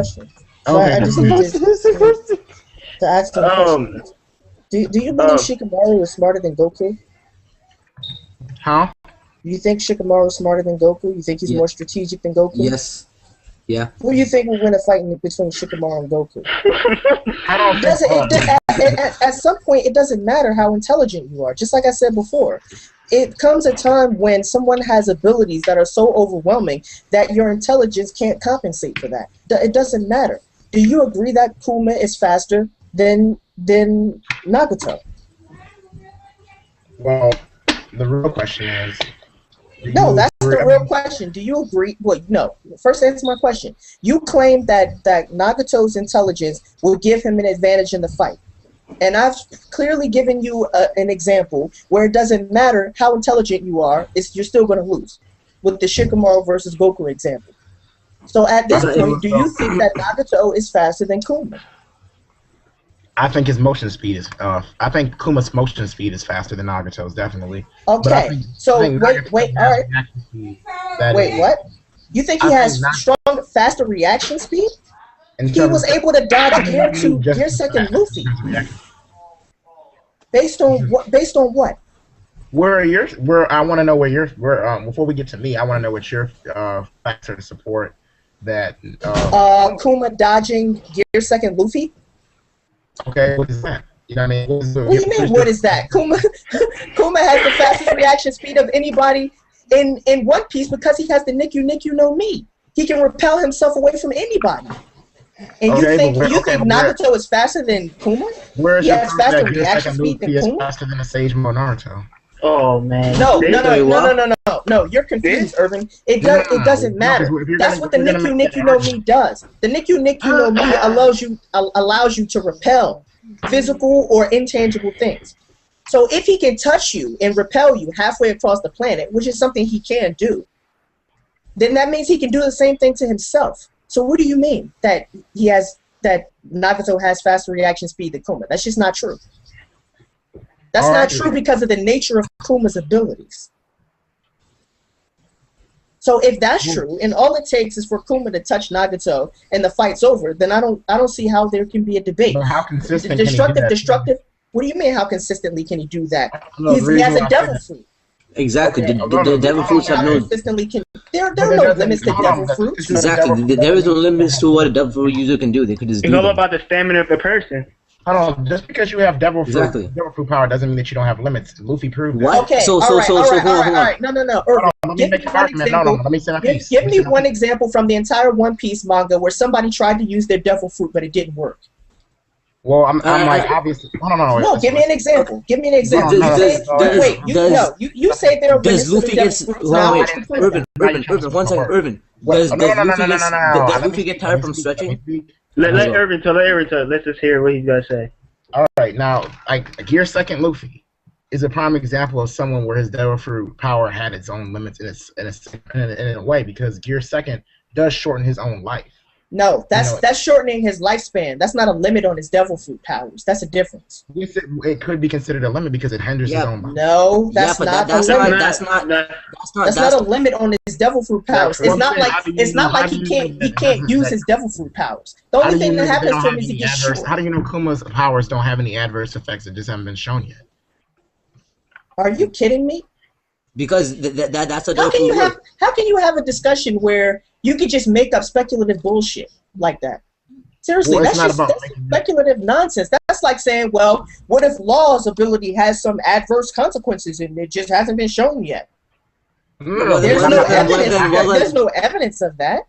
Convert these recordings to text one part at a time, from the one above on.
question. So I just need to ask you a question. Do you believe Shikamaru is smarter than Goku? How? Do you think Shikamaru is smarter than Goku? You think he's more strategic than Goku? Yes. Yeah. Who do you think will win a fight between Shikamaru and Goku? I don't think at some point, it doesn't matter how intelligent you are. Just like I said before, it comes a time when someone has abilities that are so overwhelming that your intelligence can't compensate for that. It doesn't matter. Do you agree that Kuma is faster than Nagato? Well, the real question is... No, that's the real question. Do you agree? Well, no. First, answer my question. You claim that Nagato's intelligence will give him an advantage in the fight. And I've clearly given you an example where it doesn't matter how intelligent you are, you're still going to lose. With the Shikamaru versus Goku example. So at this point, do you think that Nagato is faster than Kuma? I think his motion speed is. I think Kuma's motion speed is faster than Nagato's, definitely. Okay. Wait. All right. Wait, what? You think he has faster reaction speed? He was able to dodge Gear Second Luffy. Based on what? Based on what? I want to know before we get to me, I want to know what your factor to support that. Kuma dodging Gear Second Luffy. Okay, what is that? You know what I mean? What do you mean, what is that? Kuma has the fastest reaction speed of anybody in One Piece because he has the Nikyu no Mi. He can repel himself away from anybody. And you think Nagato is faster than Kuma? He has faster reaction speed than Kuma? Faster than a Sage Mo Naruto. Oh man! No! You're confused, Ervin. It doesn't matter. That's what the Nikyu no Mi does. The Nikyu no Mi allows you to repel physical or intangible things. So if he can touch you and repel you halfway across the planet, which is something he can do, then that means he can do the same thing to himself. So what do you mean that Nagato has faster reaction speed than Kuma? That's just not true. That's not true because of the nature of Kuma's abilities. So if that's true, and all it takes is for Kuma to touch Nagato and the fight's over, then I don't see how there can be a debate. But how consistent can he do that? Destructive. What do you mean? How consistently can he do that? He has a devil fruit. Exactly. The devil fruits have no. There are no limits to devil fruits. Exactly. There is no limits to what a devil fruit user can do. They could just do. It's all about the stamina of the person. Hold on, just because you have devil fruit power doesn't mean that you don't have limits. Luffy proved that. What? Okay, all right. No. Give me one example from the entire One Piece manga where somebody tried to use their devil fruit, but it didn't work. Well, I'm like, obviously. No, give me an example. You say there are limits to the devil fruit. Ervin, 1 second, Ervin. Does Luffy get tired from stretching? Let Ervin tell. Let's just hear what he's got to say. All right, now, Gear Second Luffy is a prime example of someone where his devil fruit power had its own limits in a way, because Gear Second does shorten his own life. No, that's shortening his lifespan. That's not a limit on his devil fruit powers. That's a difference. It could be considered a limit because it hinders his own life. No, that's not a limit on his devil fruit powers. It's not like he can't use his devil fruit powers. The only thing that happens to him is he gets short. How do you know Kuma's powers don't have any adverse effects that just haven't been shown yet? Are you kidding me? Because that's a how can you have a discussion where you could just make up speculative bullshit like that? Seriously, that's speculative nonsense. That's like saying, well, what if Law's ability has some adverse consequences and it just hasn't been shown yet? There's no evidence of that.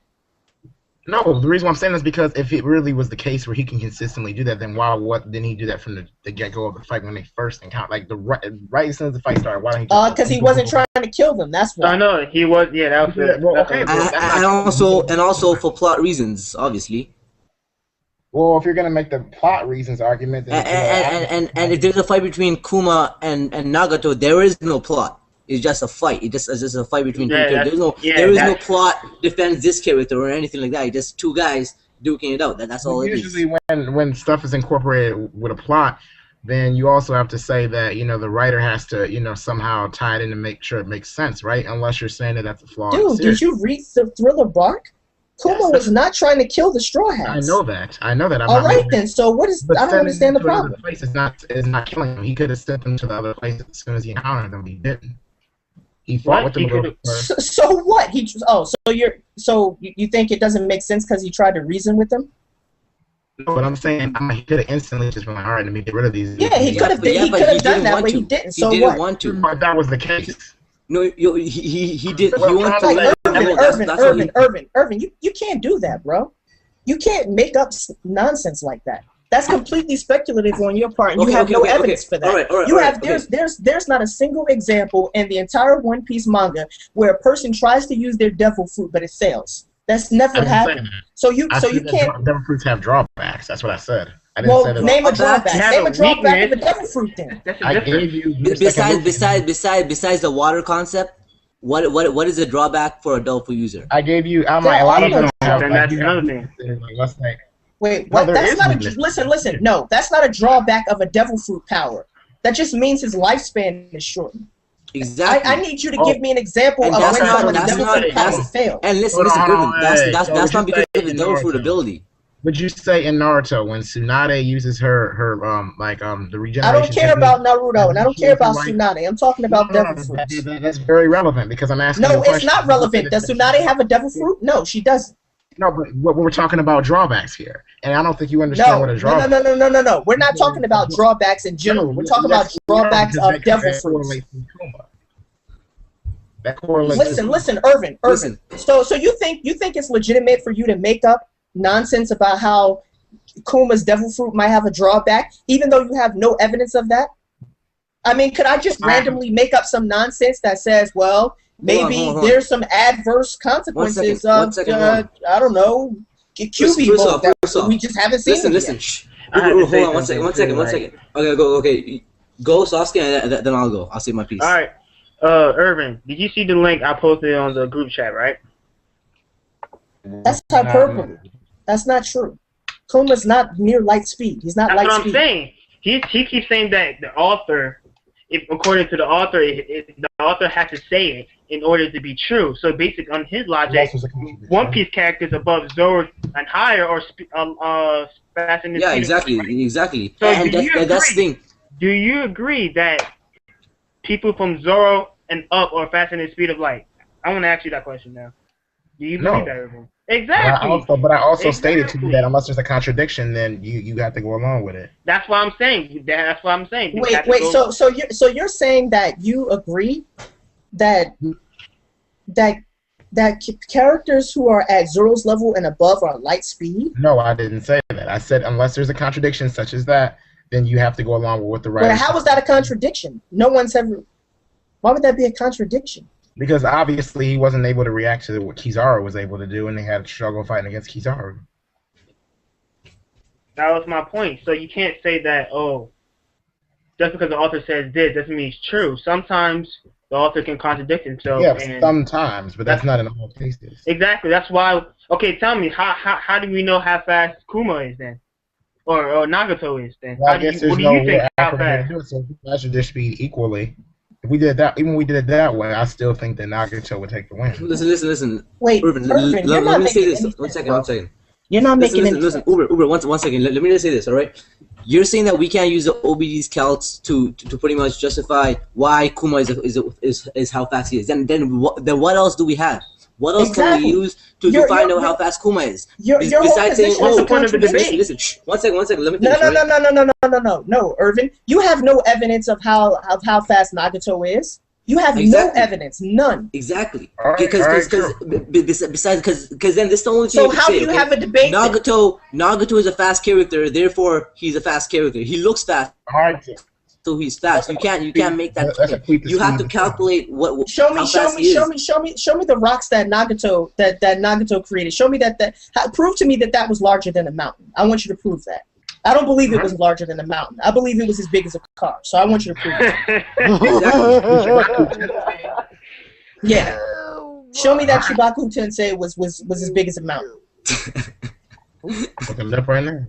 No, the reason why I'm saying is because if it really was the case where he can consistently do that, then didn't he do that from the get-go of the fight when they first encountered? Like right as soon as the fight started, why don't he? Because he wasn't trying to kill them. That's why. I know he was. Yeah, that was it. Well, okay, and also for plot reasons, obviously. Well, if you're gonna make the plot reasons argument, then and if there's a fight between Kuma and Nagato, there is no plot. It's just a fight. It's just a fight between two characters. There is no plot defends this character or anything like that. It's just two guys duking it out. That's all it is. Usually when stuff is incorporated with a plot, then you also have to say that, the writer has to, somehow tie it in to make sure it makes sense, right? Unless you're saying that that's a flaw. Dude, did you read the Thriller Bark? Kuma was not trying to kill the Straw Hats. I know that. I'm all right then. So what is? I don't understand the problem. Place is not killing him. He could have sent them to the other place as soon as he encountered them. He didn't. He fought with them. So what? So you think it doesn't make sense because he tried to reason with them? No, but I'm saying he could have instantly just been like, all right, let me get rid of these. Yeah, he could have done that, but he didn't. So what? He didn't want to. If that was the case. No, he did. He wanted to. Ervin, you can't do that, bro. You can't make up nonsense like that. That's completely speculative on your part, and you have no evidence for that. There's not a single example in the entire One Piece manga where a person tries to use their devil fruit, but it fails. That's never happened. So you can't. Devil fruits have drawbacks. That's what I said. I didn't say that. Name a drawback. Name a drawback of a devil fruit then. I gave you. Besides the water concept, what is the drawback for a devil fruit user? I gave you. I'm like a lot of them. That's another thing. Wait, what? No, that's not a listen. No, that's not a drawback of a devil fruit power. That just means his lifespan is shortened. Exactly. I need you to give me an example of when someone's devil fruit power failed. And listen, that's not because of the devil fruit ability. Would you say in Naruto when Tsunade uses her the regeneration? I don't care about Naruto and I don't care about Tsunade. I'm talking about devil fruits. That's very relevant because I'm asking. No, it's not relevant. Does Tsunade have a devil fruit? No, she doesn't. No, but we're talking about drawbacks here, and I don't think you understand what a drawback. No. We're not talking about drawbacks in general. We're talking about drawbacks of devil fruits. That correlates. Listen, Ervin. So you think it's legitimate for you to make up nonsense about how Kuma's devil fruit might have a drawback, even though you have no evidence of that? I mean, could I just randomly make up some nonsense that says, well, maybe there's some adverse consequences of, I don't know, QB mode that we just haven't seen. Listen. Hold on, one second. Okay, go. Okay, go, Sasuke, and then I'll go. I'll say my piece. All right, Ervin, did you see the link I posted on the group chat? Right. That's hyperbole. That's not true. Kuma's not near light speed. He's not light speed. That's what I'm saying. He keeps saying that the author, according to the author, the author has to say it in order to be true. So basically, on his logic, One Piece characters above Zoro and higher are fast and exactly. So that's the thing. Do you agree that people from Zoro and up are faster than the speed of light? I want to ask you that question now. Do you believe that, Ervin? Exactly. But I also stated to you that unless there's a contradiction, then you have to go along with it. That's what I'm saying. That's what I'm saying. Wait. So you're saying that you agree that characters who are at Zoro's level and above are light speed? No, I didn't say that. I said unless there's a contradiction such as that, then you have to go along with what the writer. But how is that a contradiction? No one's ever. Why would that be a contradiction? Because obviously he wasn't able to react to what Kizaru was able to do, and they had a struggle fighting against Kizaru. That was my point. So you can't say that, just because the author says this doesn't mean it's true. Sometimes the author can contradict himself. Yeah, sometimes, but that's not in all cases. Exactly. That's why. Okay, tell me, how do we know how fast Kuma is then, or Nagato is then? Well, I guess there's no way how fast. So measure their speed equally. If we did that, even if we did it that way, I still think that Nagato would take the win. Listen. Wait, Ervin, let me say this. One second. You're not making any sense. Uber, one second. Let me just say this, all right? You're saying that we can't use the OBD's calcs to pretty much justify why Kuma is how fast he is. Then what else do we have? What else can we use to find out how fast Kuma is? Besides saying, the point of the debate? Listen, one second. Let me finish. No, Ervin. You have no evidence of how fast Nagato is. You have no evidence, none. Exactly. Because then this is the only thing. So how do you have a debate? Nagato is a fast character, therefore he's a fast character. He looks fast. So he's fast. You can't make that claim. You have to calculate what. Show me the rocks that Nagato created. Show me prove to me that was larger than a mountain. I want you to prove that. I don't believe it was larger than a mountain. I believe it was as big as a car. So I want you to prove it. Yeah. Show me that Chibaku Tensei was as big as a mountain. Looking up right now.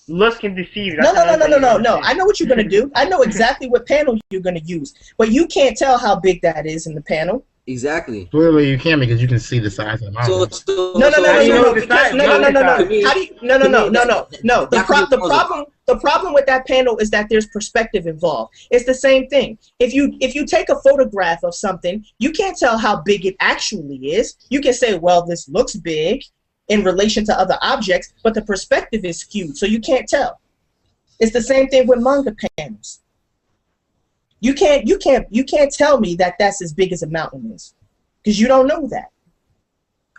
Looks can deceive. No. I know what you're going to do. I know exactly what panel you're going to use. But you can't tell how big that is in the panel. Exactly. Clearly, you can because you can see the size of the mountain. No. The problem with that panel is that there's perspective involved. It's the same thing. If you take a photograph of something, you can't tell how big it actually is. You can say, well, this looks big in relation to other objects, but the perspective is skewed, so you can't tell. It's the same thing with manga panels. You can't tell me that that's as big as a mountain is, because you don't know that.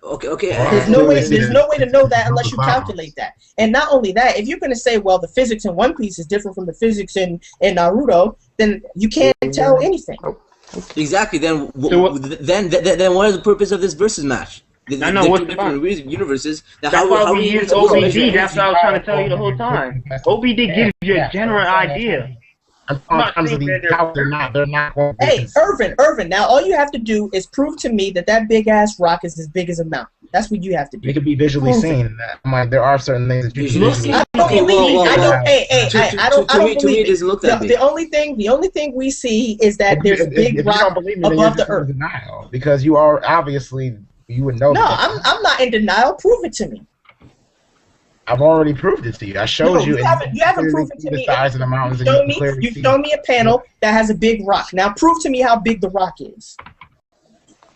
Okay. There's no way to know that unless you calculate that. And not only that, if you're going to say, well, the physics in One Piece is different from the physics in Naruto, then you can't tell anything. Exactly. Then what is the purpose of this versus match? I know what's different universes. That's why we use OBD. That's what I was trying to tell you the whole time. OBD gives you a general idea. They're not. Hey, Ervin. Now all you have to do is prove to me that big ass rock is as big as a mountain. That's what you have to do. It could be visually seen. I'm like, there are certain things that you can visually. I don't believe. I don't believe it. The only thing we see is that there's a big rock above the earth. Because you are obviously you would know. No, I'm not in denial. Prove it to me. I've already proved it to you. I showed you. You haven't proven it to me. The size of the mountains. You show me a panel that has a big rock. Now prove to me how big the rock is.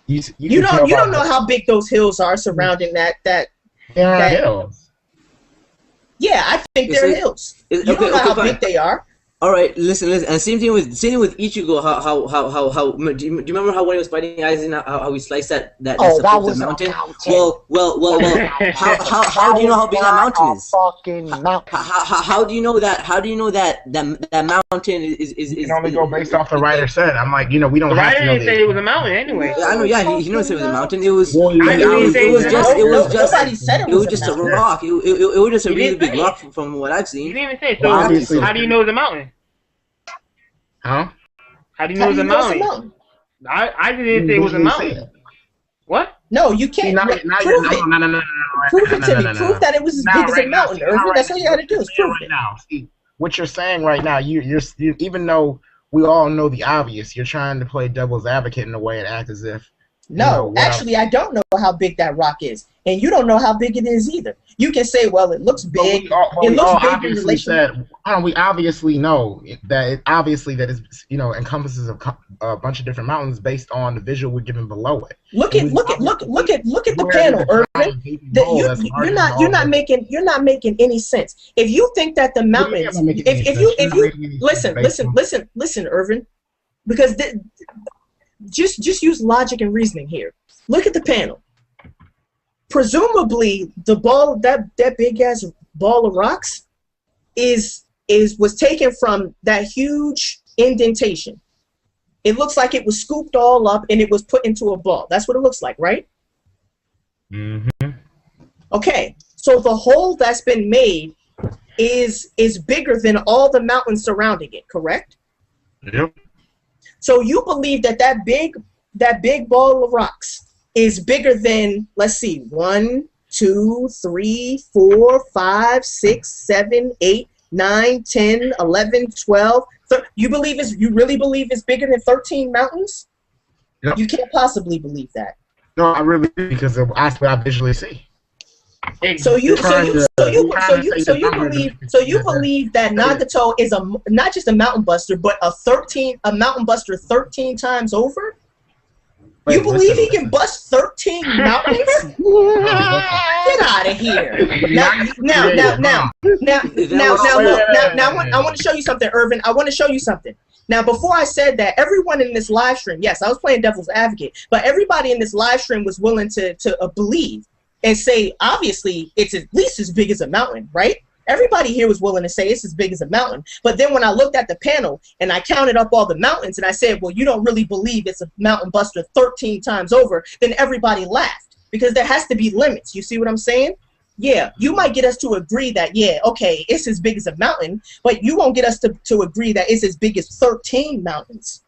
You don't know how big those hills are surrounding that hills. Yeah, I think they're hills. You don't know how big they are. All right, listen, and same thing with Ichigo. How do you remember how when he was fighting Aizen, how he sliced that mountain? Well. How do you know how big that mountain is? How do you know that? How do you know that mountain is? You can only go based off the writer said. I'm like, we don't have to know. The writer didn't say it was a mountain anyway. I know, yeah, he didn't say it was a mountain. It was. It was just a rock. It was just a really big rock from what I've seen. You didn't even say it. So how do you know it's a mountain? Huh? How do you know it's a mountain? I didn't say it was a mountain. What? No, you can't. Prove it to me. Prove that it was as big as a mountain, Ervin. That's all you got to do is prove it. Now, see, what you're saying right now, you're even though we all know the obvious, you're trying to play devil's advocate in a way and act as if. No, actually, I don't know how big that rock is, and you don't know how big it is either. You can say, well, it looks big. It looks big in relation. We obviously know that it encompasses a bunch of different mountains based on the visual we're given below it. Look at the panel, Ervin. You're not making any sense. If you think that the mountains, if you listen, Ervin, because just use logic and reasoning here. Look at the panel. Presumably, the ball, that big ass ball of rocks, was taken from that huge indentation. It looks like it was scooped all up and it was put into a ball. That's what it looks like, right? Mm-hmm. Okay, so the hole that's been made is bigger than all the mountains surrounding it, correct? Yep. So you believe that big ball of rocks is bigger than, let's see, 1, 2, 3, 4, 5, 6, 7, 8, 9, 10, 11, 12. You really believe it's bigger than 13 mountains? Yep. You can't possibly believe that. No, I really do, because that's what I visually see. So you believe that Nagato is not just a mountain buster, but a mountain buster 13 times over? Wait, you believe he can bust 13 mountains? Get out of here! Now, I want to show you something, Ervin. I want to show you something. Now, before I said that, everyone in this live stream, yes, I was playing devil's advocate, but everybody in this live stream was willing to believe and say, obviously, it's at least as big as a mountain, right? Everybody here was willing to say it's as big as a mountain. But then when I looked at the panel and I counted up all the mountains and I said, well, you don't really believe it's a mountain buster 13 times over, then everybody laughed, because there has to be limits. You see what I'm saying? Yeah, you might get us to agree that, yeah, okay, it's as big as a mountain, but you won't get us to agree that it's as big as 13 mountains.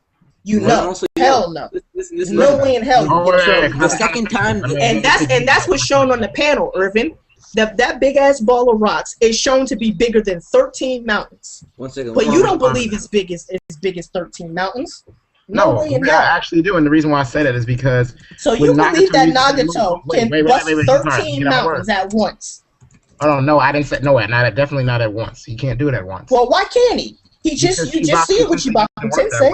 Hell no. No way in hell. The second time, and that's what's shown on the panel, Ervin. That big ass ball of rocks is shown to be bigger than 13 mountains. 1 second. But you don't believe it's big as 13 mountains. No, you're I not. actually do, and the reason why I say that is because. So you believe that Nagato can bust 13 mountains at once? Oh no, I didn't say no. Definitely not at once. He can't do it at once. Well, why can't he? You just see it with Chibaku Tensei.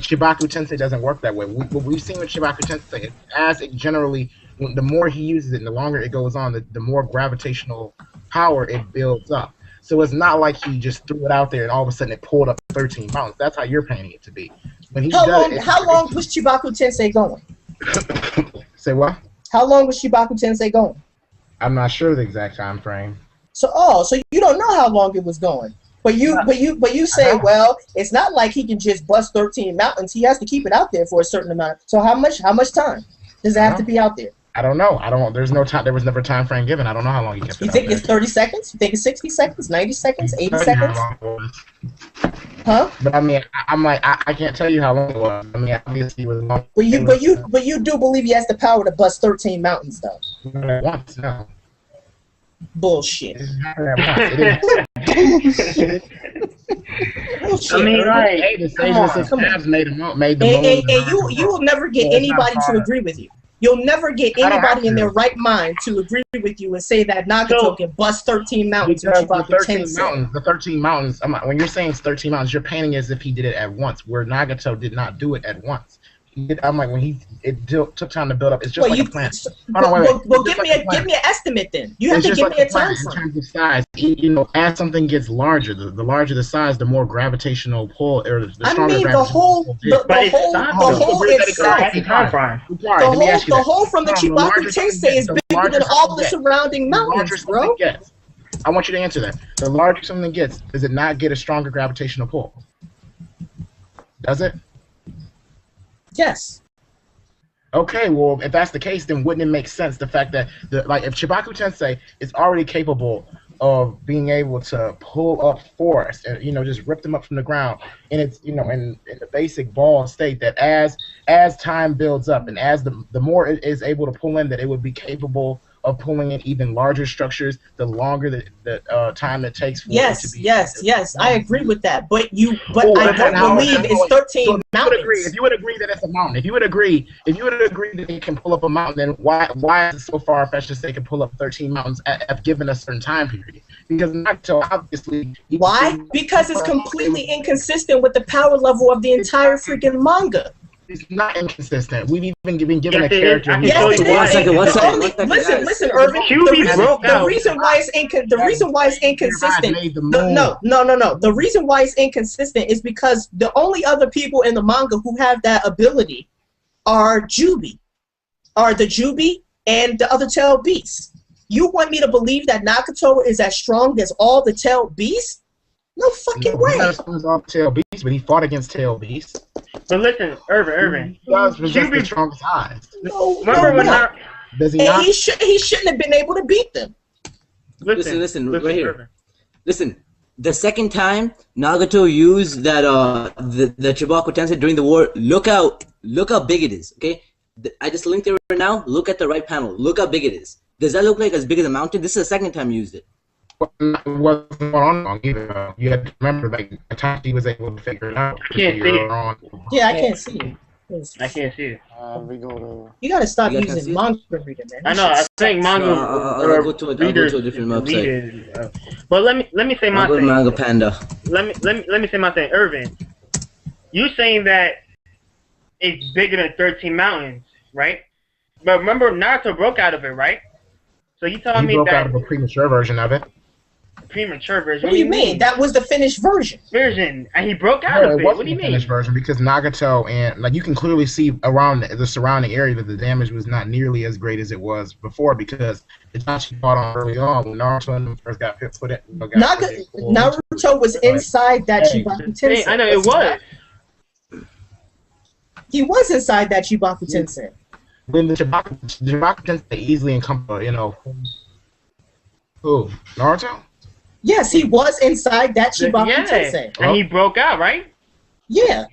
Chibaku Tensei doesn't work that way. What we've seen with Chibaku Tensei, as it generally, the more he uses it, and the longer it goes on, the more gravitational power it builds up. So it's not like he just threw it out there and all of a sudden it pulled up 13 mountains. That's how you're painting it to be. When he how long was Chibaku Tensei going? Say what? How long was Chibaku Tensei going? I'm not sure the exact time frame. So you don't know how long it was going. But you say, well, it's not like he can just bust 13 mountains. He has to keep it out there for a certain amount. So how much time does it have to be out there? I don't know. There's no time. There was never a time frame given. I don't know how long he kept it. You think it's 30 seconds? You think it's 60 seconds? 90 seconds? 80 seconds? Huh? But I mean, I can't tell you how long it was. I mean, obviously it was long. But you do believe he has the power to bust 13 mountains, though? Not at once, no. Bullshit. Bullshit. I mean, like, hey, the Sages of Tabs made the moon. You will never get anybody to agree with you. You'll never get anybody in their right mind to agree with you and say that Nagato can bust 13 mountains. The 13 mountains. When you're saying it's 13 mountains, you're painting as if he did it at once, where Nagato did not do it at once. I'm like, it took time to build up. It's just like a plant. Well, give me an estimate then. You have to give me a time frame. In terms of size, as something gets larger, the larger the size, the more gravitational pull, or the stronger the whole from the Chibaku Tensei is bigger than all the surrounding mountains, bro. I want you to answer that. The larger something gets, does it not get a stronger gravitational pull? Does it? Yes. Okay, well, if that's the case, then wouldn't it make sense the fact that if Chibaku Tensei is already capable of being able to pull up forests and just rip them up from the ground, and it's in the basic ball state that as time builds up and as the more it is able to pull in, that it would be capable of pulling in even larger structures the longer the time it takes for it to be. Yes, I agree with that. But I don't believe it's 13 mountains. If you would agree that it's a mountain, if you would agree that it can pull up a mountain, then why is it so far-fetched to say it can pull up 13 mountains at given a certain time period? Because Nagato obviously. Why? Because it's completely inconsistent with the power level of the entire freaking manga. It's not inconsistent. We've even been given a character. Yes, One second. Listen, Ervin. The reason why it's inconsistent. No. The reason why it's inconsistent is because the only other people in the manga who have that ability are the Jubi and the other tail beasts. You want me to believe that Nagato is as strong as all the tail beasts? No fucking way. He's not as strong as all the tail beasts, but he fought against tail beasts. But listen, Ervin. He does possess the strongest eyes. Remember when Does he not? He shouldn't have been able to beat them. Listen, right here. Ervin. Listen, the second time Nagato used that the Chibaku Tensei during the war, look how big it is. Okay, I just linked it right now. Look at the right panel. Look how big it is. Does that look like as big as a mountain? This is the second time you used it. It wasn't on long either. You had to remember, Itachi was able to figure it out. I can't see it. Yeah, I can't see it. I can't see it. You gotta stop using manga reader, man. I know. I think manga. I'll go to a different website. But let me say my thing. Manga Panda. Let me say my thing, Ervin. You saying that it's bigger than 13 mountains, right? But remember, Naruto broke out of it, right? So you telling me that he broke out of a premature version of it. Premature version. What do you mean? That was the finished version. And he broke out of it. What do you mean? Finished version because Nagato and you can clearly see around the surrounding area that the damage was not nearly as great as it was before because Itachi fought on early on when Naruto and them first got put in. Naruto was inside that Chibaku Tensei. I know it was. He was inside that Chibaku Tensei. When the Chibaku Tensei easily encompass, who? Naruto? Yes, he was inside that Chibaku Tensei. And he broke out, right? Yeah.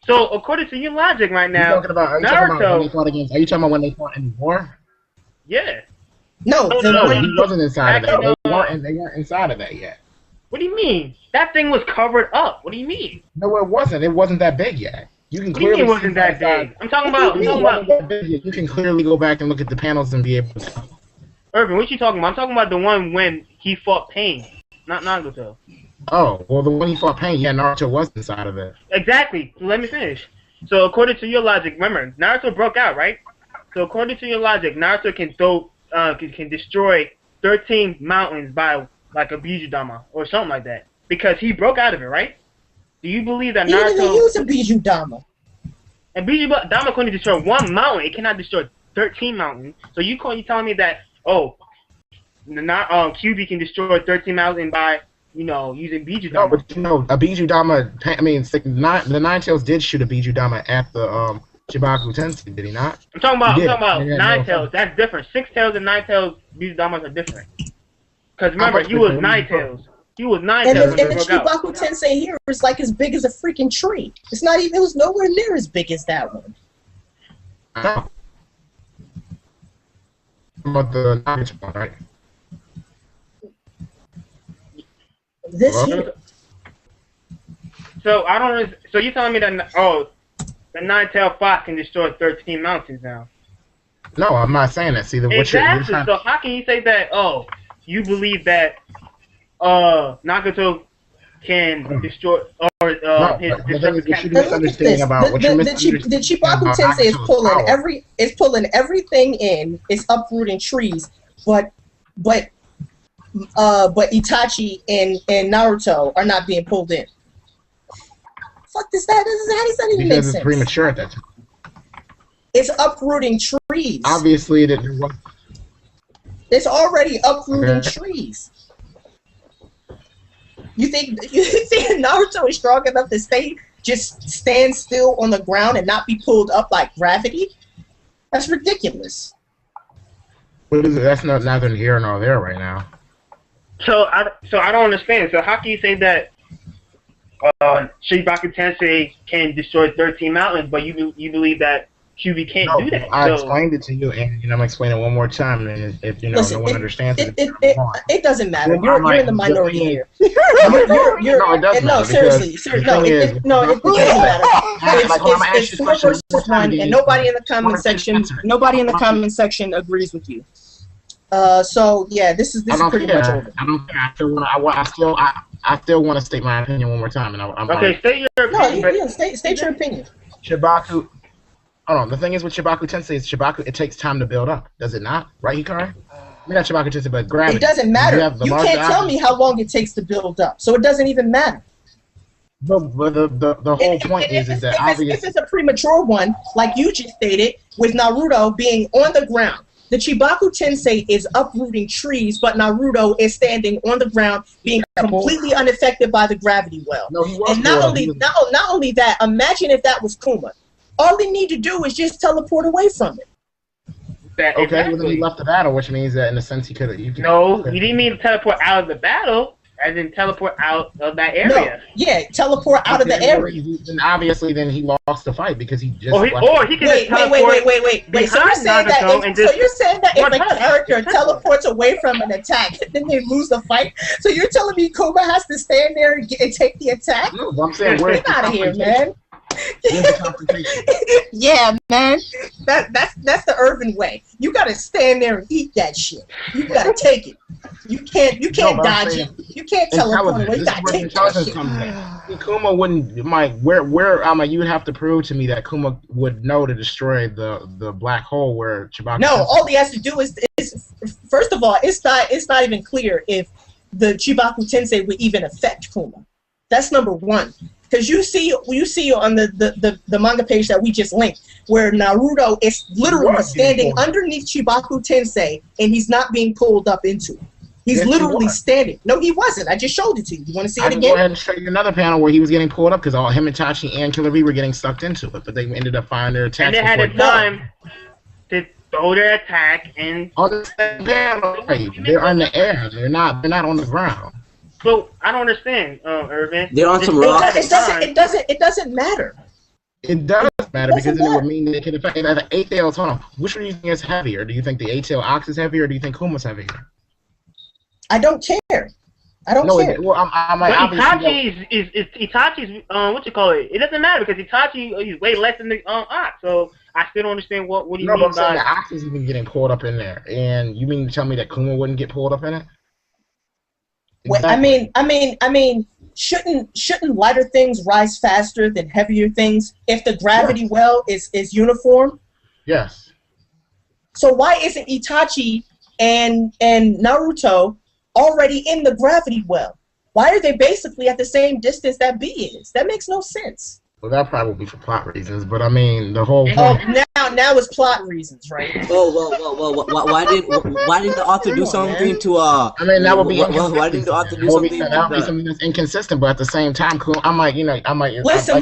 So, according to your logic right now, are you talking about when they fought in war? Yeah. No, he wasn't inside of that. They weren't inside of that yet. What do you mean? That thing was covered up. What do you mean? No, it wasn't. It wasn't that big yet. You can What do you clearly mean wasn't that big? I'm talking about. You can clearly go back and look at the panels and be able to. Ervin, what you talking about? I'm talking about the one when he fought Pain, not Nagato. Oh, well, the one he fought Pain, yeah, Naruto was inside of it. Exactly. So let me finish. So according to your logic, remember, Naruto broke out, right? So according to your logic, Naruto can destroy 13 mountains by like a Bijudama or something like that because he broke out of it, right? Do you believe that Naruto? He didn't even use a Bijudama. And Bijudama can only destroy one mountain. It cannot destroy 13 mountains. So you telling me that QB can destroy 13 mountains by using Bijudama? No, but a Bijudama. I mean, the Nine Tails did shoot a Bijudama at the Chibaku Tensei, did he not? I'm talking about Nine Tails. That's different. Six Tails and Nine Tails Bijudamas are different. Because remember, he was Nine Tails. He was Nine Tails. And the Chibaku Tensei here is like as big as a freaking tree. It's not even. It was nowhere near as big as that one. Oh. About the Naruto one, right? This here. So I don't. So you're telling me that the Nine-Tailed Fox can destroy 13 mountains now? No, I'm not saying that. See, exactly. So how can you say that? Oh, you believe that Nagato can destroy the Chibaku Tensei is pulling everything in. It's uprooting trees, but Itachi and Naruto are not being pulled in. Fuck this! How does that even make sense? Because it's premature at that time. It's uprooting trees. Obviously, it's already uprooting trees. You think Naruto is strong enough to just stand still on the ground and not be pulled up like gravity? That's ridiculous. What is it? That's neither here nor there right now. So I don't understand. So how can you say that Shibaku Tensei can destroy 13 mountains, but you believe that QB can't do that? I explained it to you, and I'm gonna explain it one more time. And if listen, no one understands it doesn't matter. You're in the minority here. No, it doesn't. No, seriously, it doesn't matter. It's 4 versus 1, and nobody in the comment section agrees with you. So yeah, this is pretty much over. I don't care. I still want to state my opinion one more time, and okay, state your opinion. No, state your opinion. Shibaku. Hold on. The thing is with Shibaku Tensei is it takes time to build up. Does it not? Right, Hikari? Maybe not Shibaku Tensei, but gravity. It doesn't matter. You can't tell me how long it takes to build up, so it doesn't even matter. But the whole point is that obviously if it's a premature one, like you just stated, with Naruto being on the ground. The Chibaku Tensei is uprooting trees, but Naruto is standing on the ground, being completely unaffected by the gravity well. No, he was. And not only that, imagine if that was Kuma. All they need to do is just teleport away from it. Okay, well then he left the battle, which means that in a sense he could. No, he didn't mean to teleport out of the battle. As in teleport out of that area. No, yeah, teleport out of the area. Then obviously, then he lost the fight because he just. Or he can wait. So you're saying that if a character teleports away from an attack, then they lose the fight. So you're telling me Kuma has to stand there and take the attack? No, I'm saying get out of here, man. Yeah, man. That's the Ervin way. You gotta stand there and eat that shit. You gotta take it. You can't dodge it. You can't teleport away. You gotta take that shit. Kuma wouldn't you would have to prove to me that Kuma would know to destroy the black hole where Chibaku. No, all he has to do is first of all, it's not even clear if the Chibaku Tensei would even affect Kuma. That's number one. Because you see on the manga page that we just linked, where Naruto is literally standing underneath Chibaku Tensei, and he's not being pulled up into it. He's literally standing. No, he wasn't. I just showed it to you. You want to see it again? Go ahead and show you another panel where he was getting pulled up because all him and Tachi and Killer B were getting sucked into it, but they ended up finding their attacks. And they had a time to throw their attack and. On the same panel, right? They're in the air. They're not on the ground. So I don't understand, Ervin. They're on some rocks. It doesn't matter. It does matter because then it would mean that it can affect the 8-tails. Hold on. Which one do you think is heavier? Do you think the 8-tail ox is heavier, or do you think Kuma's heavier? I don't care. I don't care. Well, I'm like, but Itachi is Itachi's what you call it? It doesn't matter because Itachi is way less than the Ox. So I still don't understand what do you mean but I'm by saying the Ox is even getting pulled up in there, and you mean to tell me that Kuma wouldn't get pulled up in it? Exactly. Well, I mean, shouldn't lighter things rise faster than heavier things if the gravity well is uniform? Yes. So why isn't Itachi and Naruto already in the gravity well? Why are they basically at the same distance that B is? That makes no sense. Well, that probably would be for plot reasons, but I mean the whole point. Oh, now it's plot reasons, right? Well, why didn't the author do something to I mean, that would be why didn't the author do something? That would be something that's inconsistent, but at the same time, I'm like, Listen.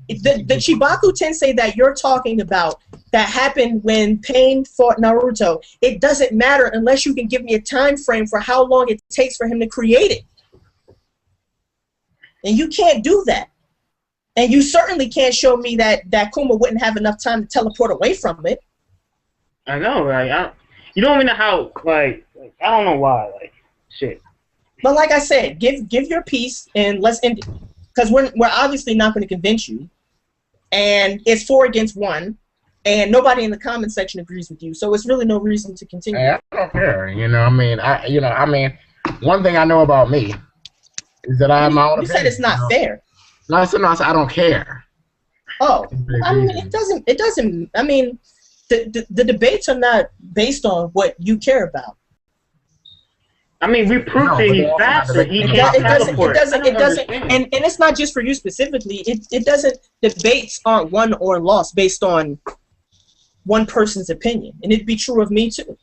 The Chibaku Tensei that you're talking about that happened when Pain fought Naruto, it doesn't matter unless you can give me a time frame for how long it takes for him to create it. And you can't do that. And you certainly can't show me that Kuma wouldn't have enough time to teleport away from it. I know, right? You don't even know how, like I don't know why, like, shit. But like I said, give your piece and let's end it. Because we're obviously not going to convince you. And it's 4 against 1. And nobody in the comment section agrees with you. So it's really no reason to continue. I don't care. I mean, one thing I know about me is that I have my own opinion. You said it's not fair. No, I said I don't care. Oh, I mean, it doesn't. I mean, the debates are not based on what you care about. I mean, we proved that he's faster. He can't teleport. It doesn't, and it's not just for you specifically. It doesn't. Debates aren't won or lost based on one person's opinion, and it'd be true of me too.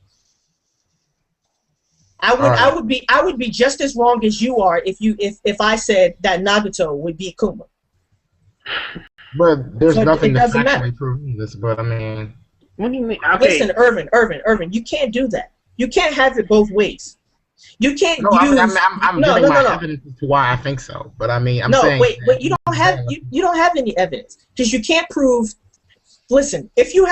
I would be just as wrong as you are if I said that Nagato would beat Kuma. But there's nothing that's actually proving this. But I mean, what do you mean? Okay. Listen, Ervin, you can't do that. You can't have it both ways. You can't use. I'm giving my evidence as to why I think so. But I mean, I'm saying. Wait, you don't have any evidence because you can't prove. Listen, if you have